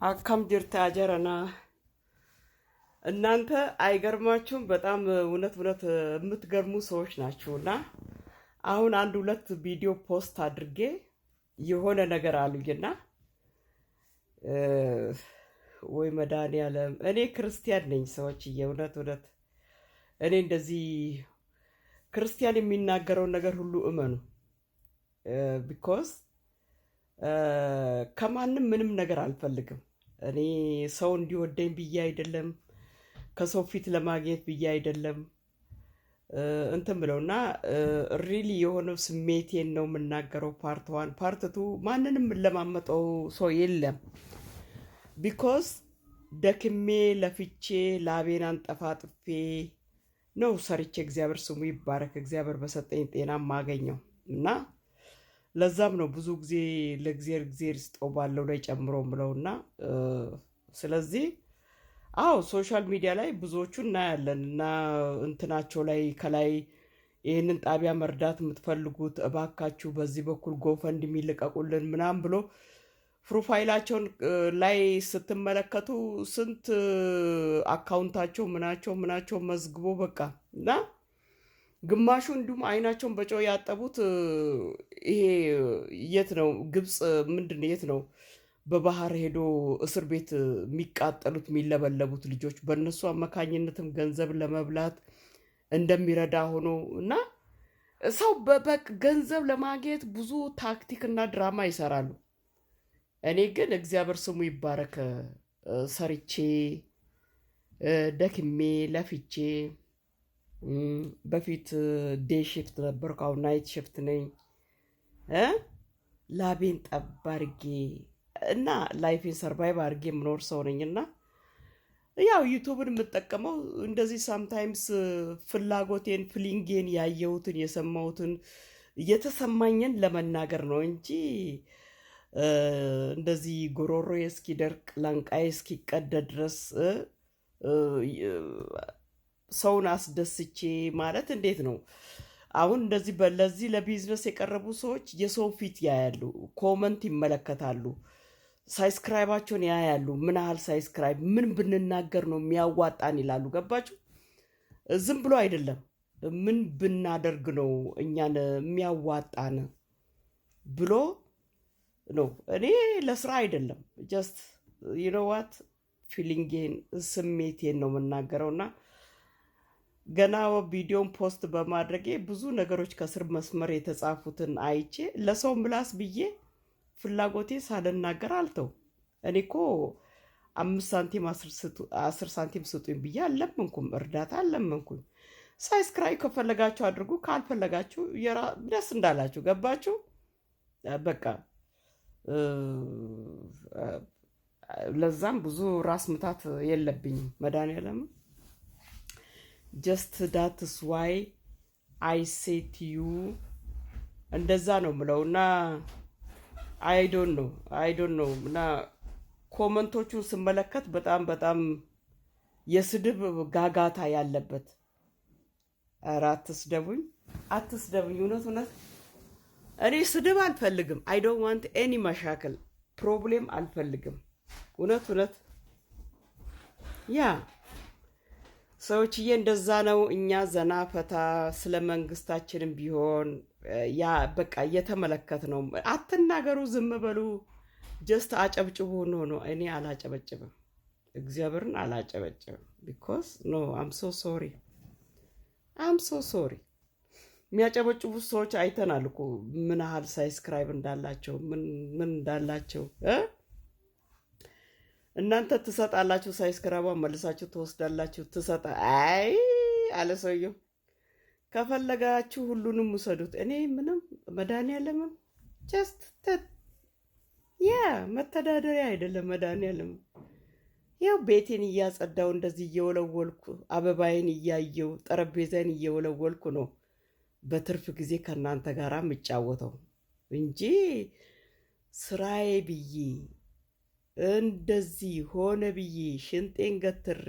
አካም ጅርታ ጀረና እናንተ አይገርማችሁም? በጣም እውነት እውነት የምትገርሙ ሰዎች ናችሁና አሁን አንድ ሁለት ቪዲዮ ፖስት አድርጌ የሆነ ነገር አሉኝና እ፣ ወይ መድኃኒዓለም እኔ ክርስቲያን ነኝ ሰዎች የእውነት እውነት እኔ እንደዚህ ክርስቲያን የሚናገረውን ነገር ሁሉ እመኑ። ቢኮዝ ከማንም ምንም ነገር አልፈልግም። እኔ ሰው እንዲወደኝ ብዬ አይደለም፣ ከሰው ፊት ለማግኘት ብዬ አይደለም እንትን ብለውና ሪሊ የሆነው ስሜቴን ነው የምናገረው። ፓርት ዋን ፓርት ቱ ማንንም ለማመጠው ሰው የለም። ቢኮዝ ደክሜ ለፍቼ ላቤን አንጠፋጥፌ ነው ሰርቼ እግዚአብሔር ስሙ ይባረክ እግዚአብሔር በሰጠኝ ጤና ማገኘው እና ለዛም ነው ብዙ ጊዜ ለእግዚአብሔር ስጠው ባለው ላይ ጨምሮ ምለውና ስለዚህ አዎ ሶሻል ሚዲያ ላይ ብዙዎቹ እናያለን እና እንትናቸው ላይ ከላይ ይህንን ጣቢያ መርዳት የምትፈልጉት እባካችሁ በዚህ በኩል ጎፈንድ የሚልቀቁልን ምናምን ብሎ ፕሮፋይላቸውን ላይ ስትመለከቱ ስንት አካውንታቸው ምናቸው መዝግቦ በቃ እና ግማሹ እንዲሁም አይናቸውን በጨው ያጠቡት ይሄ የት ነው ግብፅ ምንድን ነው የት ነው በባህር ሄዶ እስር ቤት የሚቃጠሉት የሚለበለቡት ልጆች በእነሱ አማካኝነትም ገንዘብ ለመብላት እንደሚረዳ ሆኖ እና ሰው በበቅ ገንዘብ ለማግኘት ብዙ ታክቲክ እና ድራማ ይሰራሉ። እኔ ግን እግዚአብሔር ስሙ ይባረክ ሰርቼ ደክሜ ለፍቼ በፊት ዴይ ሽፍት ነበር፣ አሁን ናይት ሽፍት ነኝ። እ ላቤን ጠብ አድርጌ እና ላይፌን ሰርቫይቭ አድርጌ የምኖር ሰው ነኝ እና ያው ዩቱብን የምጠቀመው እንደዚህ ሳምታይምስ ፍላጎቴን ፍሊንጌን ያየሁትን የሰማሁትን የተሰማኝን ለመናገር ነው እንጂ እንደዚህ ጉሮሮዬ እስኪደርቅ ላንቃዬ እስኪቀደድ ድረስ ሰውን አስደስቼ ማለት እንዴት ነው? አሁን እንደዚህ ለዚህ ለቢዝነስ የቀረቡ ሰዎች የሰው ፊት ያያሉ፣ ኮመንት ይመለከታሉ፣ ሳብስክራይባቸውን ያያሉ። ምን ያህል ሳብስክራይብ ምን ብንናገር ነው የሚያዋጣን ይላሉ። ገባችሁ? ዝም ብሎ አይደለም ምን ብናደርግ ነው እኛን የሚያዋጣን ብሎ ነው። እኔ ለስራ አይደለም ጀስት ዩኖዋት ፊሊንጌን ስሜቴን ነው የምናገረውና ገና ቪዲዮን ፖስት በማድረጌ ብዙ ነገሮች ከስር መስመር የተጻፉትን አይቼ ለሰው ምላስ ብዬ ፍላጎቴ ሳልናገር አልተው። እኔ እኮ 5 ሳንቲም 10 ሳንቲም ስጡኝ ብዬ አልለመንኩም፣ እርዳታ አልለመንኩም። ሳብስክራይብ ከፈለጋችሁ አድርጉ፣ ካልፈለጋችሁ ደስ እንዳላችሁ። ገባችሁ? በቃ ለዛም ብዙ ራስ ምታት የለብኝም። መድኃኒዓለም ጀስት ዳትስ ዋይ አይ ሴት ዩ እንደዛ ነው ምለው እና አይዶን ነው እና ኮመንቶቹን ስመለከት በጣም በጣም የስድብ ጋጋታ ያለበት። ኧረ አትስደቡኝ እውነት እውነት እኔ ስድብ አልፈልግም። አይ ዶንት ዋንት ኤኒ መሻክል ፕሮብሌም አልፈልግም። እውነት እውነት ያ ሰዎችዬ እንደዛ ነው። እኛ ዘና ፈታ ስለ መንግስታችንም ቢሆን ያ በቃ እየተመለከት ነው። አትናገሩ፣ ዝም በሉ፣ ጀስት አጨብጭቡ። ነው እኔ አላጨበጭብም፣ እግዚአብሔርን አላጨበጭብም። ቢኮዝ ኖ አም ሶ ሶሪ። የሚያጨበጭቡት ሰዎች አይተናል እኮ ምን ያህል ሳብስክራይብ እንዳላቸው ምን እንዳላቸው እናንተ ትሰጣላችሁ፣ ሳብስክራይባ መልሳችሁ ትወስዳላችሁ። አይ አለ ሰውየው። ከፈለጋችሁ ሁሉንም ውሰዱት። እኔ ምንም መድኃኒዓለምም ጀስት ያ መተዳደሪያ አይደለም። መድኃኒዓለም ያው ቤቴን እያጸዳው እንደዚህ እየወለወልኩ አበባዬን እያየው ጠረጴዛዬን እየወለወልኩ ነው በትርፍ ጊዜ ከእናንተ ጋር የምጫወተው እንጂ ስራዬ ብዬ እንደዚህ ሆነ ብዬ ሽንጤን ገትሬ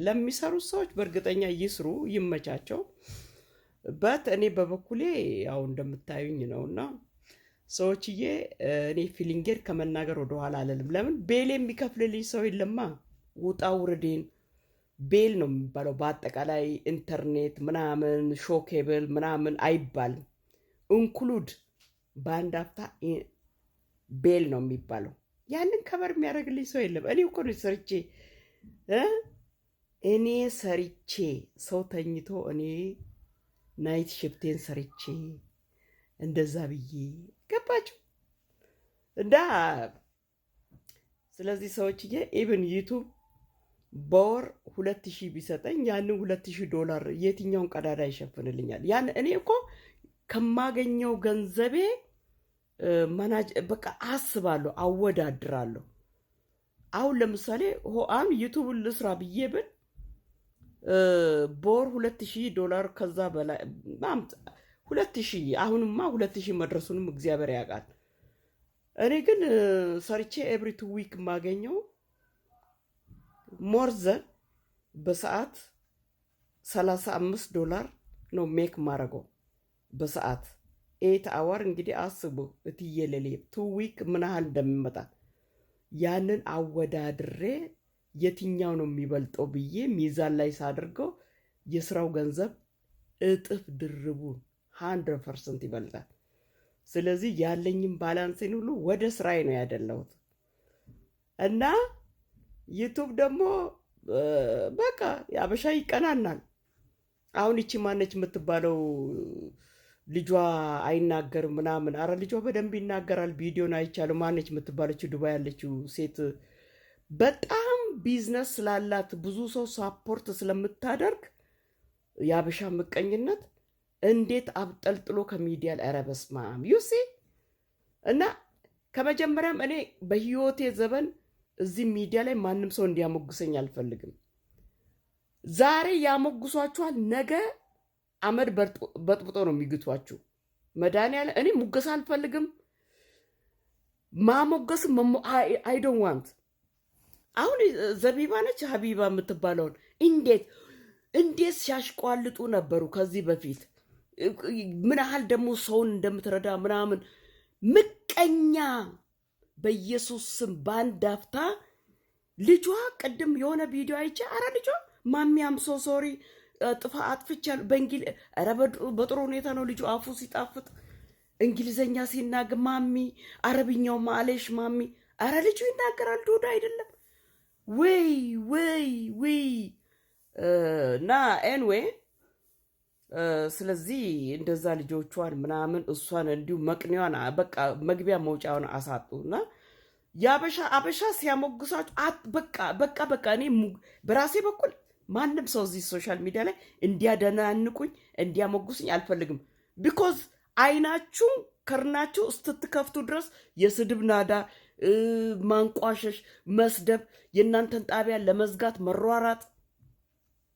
ለሚሰሩት ሰዎች በእርግጠኛ ይስሩ፣ ይመቻቸው። በት እኔ በበኩሌ ያው እንደምታዩኝ ነውና ሰዎችዬ እኔ ፊሊንጌር ከመናገር ወደኋላ አለልም። ለምን ቤል የሚከፍልልኝ ሰው የለማ። ውጣ ውርዴን ቤል ነው የሚባለው። በአጠቃላይ ኢንተርኔት ምናምን ሾኬብል ምናምን አይባልም። እንክሉድ በአንድ ሀፍታ ቤል ነው የሚባለው። ያንን ከበር የሚያደርግልኝ ሰው የለም። እኔ እኮ ነው ሰርቼ እኔ ሰርቼ ሰው ተኝቶ እኔ ናይት ሽፍቴን ሰርቼ እንደዛ ብዬ ገባችሁ እና ስለዚህ ሰዎችዬ ኢቭን ዩቱብ በወር 2000 ቢሰጠኝ ያንን $2000 የትኛውን ቀዳዳ ይሸፍንልኛል? ያን እኔ እኮ ከማገኘው ገንዘቤ ማናጅ በቃ አስባለሁ፣ አወዳድራለሁ። አሁን ለምሳሌ አሁን ዩቱብ ልስራ ብዬ ብል በወር $2000 ከዛ በላይ 2000 አሁንማ 2000 መድረሱንም እግዚአብሔር ያውቃል። እኔ ግን ሰርቼ ኤቭሪ 2 ዊክ የማገኘው ሞርዘን በሰዓት $35 ነው ሜክ ማረገው በሰዓት 8 አወር። እንግዲህ አስቡ እትየለሌ 2 ዊክ ምን ያህል እንደሚመጣ ያንን አወዳድሬ የትኛው ነው የሚበልጠው ብዬ ሚዛን ላይ ሳድርገው የስራው ገንዘብ እጥፍ ድርቡን 100% ይበልጣል። ስለዚህ ያለኝም ባላንስን ሁሉ ወደ ስራዬ ነው ያደለሁት እና ዩቱብ ደግሞ በቃ ያበሻ ይቀናናል። አሁን እቺ ማነች የምትባለው ልጇ አይናገርም ምናምን። አረ ልጇ በደንብ ይናገራል። ቪዲዮን አይቻልም። ማነች የምትባለችው ዱባይ ያለችው ሴት በጣም ቢዝነስ ስላላት ብዙ ሰው ሳፖርት ስለምታደርግ ያበሻ ምቀኝነት እንዴት አብጠልጥሎ ከሚዲያ ላይ ኧረ በስመ አብ ዩሲ እና ከመጀመሪያም እኔ በህይወቴ ዘመን እዚህ ሚዲያ ላይ ማንም ሰው እንዲያሞግሰኝ አልፈልግም። ዛሬ ያሞግሷችኋል፣ ነገ አመድ በጥብጦ ነው የሚግቷችሁ። መድኃኒዓለም እኔ ሙገሳ አልፈልግም። ማሞገስም አይ ዶንት ዋንት። አሁን ዘቢባ ነች ሀቢባ የምትባለውን እንዴት ሲያሽቋልጡ ነበሩ ከዚህ በፊት ምን ያህል ደግሞ ሰውን እንደምትረዳ ምናምን ምቀኛ በኢየሱስ ስም በአንድ አፍታ ልጇ ቅድም የሆነ ቪዲዮ አይቼ አረ ልጇ ማሚ አም ሶ ሶሪ አጥፍቻለሁ በእንግሊዝ አረ በጥሩ ሁኔታ ነው ልጁ አፉ ሲጣፍጥ እንግሊዘኛ ሲናገር ማሚ አረብኛው ማሌሽ ማሚ አረ ልጁ ይናገራል ዱዳ አይደለም ወይ እና ኤንዌይ ስለዚህ እንደዛ ልጆቿን ምናምን እሷን እንዲሁ መቅኔዋን በቃ መግቢያ መውጫውን አሳጡና አበሻ ሲያሞግሳችሁ በቃ እኔ በራሴ በኩል ማንም ሰው እዚህ ሶሻል ሚዲያ ላይ እንዲያደናንቁኝ እንዲያሞግሱኝ አልፈልግም። ቢኮዝ አይናችሁ ከርናችሁ ስትትከፍቱ ድረስ የስድብ ናዳ፣ ማንቋሸሽ፣ መስደብ፣ የእናንተን ጣቢያ ለመዝጋት መሯራጥ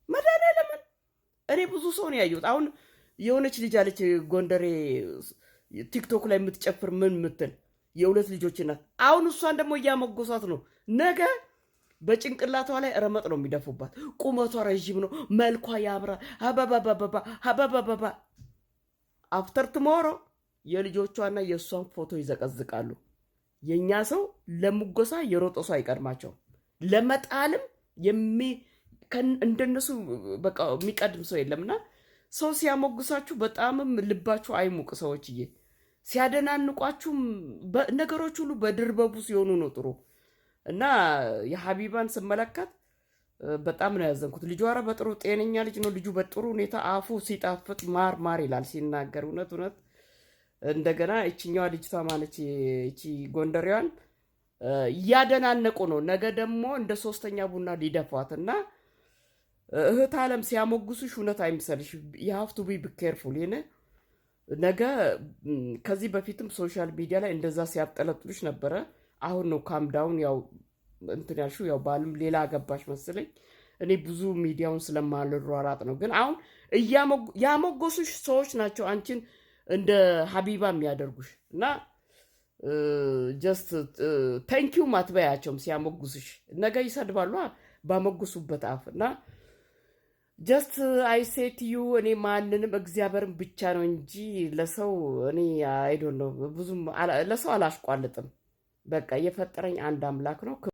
መድኃኒዓለምን እኔ ብዙ ሰው ነው ያየሁት። አሁን የሆነች ልጅ አለች ጎንደሬ ቲክቶክ ላይ የምትጨፍር ምን ምትል የ2 ልጆች ናት። አሁን እሷን ደግሞ እያሞገሷት ነው። ነገ በጭንቅላቷ ላይ ረመጥ ነው የሚደፉባት። ቁመቷ ረዥም ነው፣ መልኳ ያምራል። ሀባባባባ አፍተር ትሞሮ የልጆቿና የእሷን ፎቶ ይዘቀዝቃሉ። የእኛ ሰው ለሙጎሳ የሮጦ ሰው አይቀድማቸውም። ለመጣልም እንደነሱ በቃ የሚቀድም ሰው የለምና ሰው ሲያሞግሳችሁ በጣምም ልባችሁ አይሙቅ። ሰዎችዬ ሲያደናንቋችሁም ነገሮች ሁሉ በድርበቡ ሲሆኑ ነው ጥሩ። እና የሀቢባን ስመለከት በጣም ነው ያዘንኩት። ልጇ ኧረ በጥሩ ጤነኛ ልጅ ነው። ልጁ በጥሩ ሁኔታ አፉ ሲጣፍጥ ማር ይላል ሲናገር። እውነት እንደገና እችኛዋ ልጅቷ ማለች እቺ ጎንደሬዋን እያደናነቁ ነው። ነገ ደግሞ እንደ 3ኛ ቡና ሊደፏት እና እህት ዓለም ሲያሞግሱሽ እውነት አይምሰልሽ። የሀፍቱ ቢ ብኬርፉል ይነ ነገ ከዚህ በፊትም ሶሻል ሚዲያ ላይ እንደዛ ሲያጠለጥሉሽ ነበረ። አሁን ነው ካምዳውን ያው እንትን ያልሽው ያው ባልም ሌላ አገባሽ መስለኝ። እኔ ብዙ ሚዲያውን ስለማልሯራጥ ነው። ግን አሁን ያሞገሱሽ ሰዎች ናቸው አንቺን እንደ ሀቢባ የሚያደርጉሽ እና ጀስት ቴንኪው ማትበያቸውም ሲያሞግሱሽ ነገ ይሰድባሉ ባሞግሱበት አፍ እና ጀስት አይ ሴት ዩ እኔ ማንንም እግዚአብሔርን ብቻ ነው እንጂ ለሰው እኔ አይዶን ነው ብዙም ለሰው አላሽቋልጥም። በቃ የፈጠረኝ አንድ አምላክ ነው።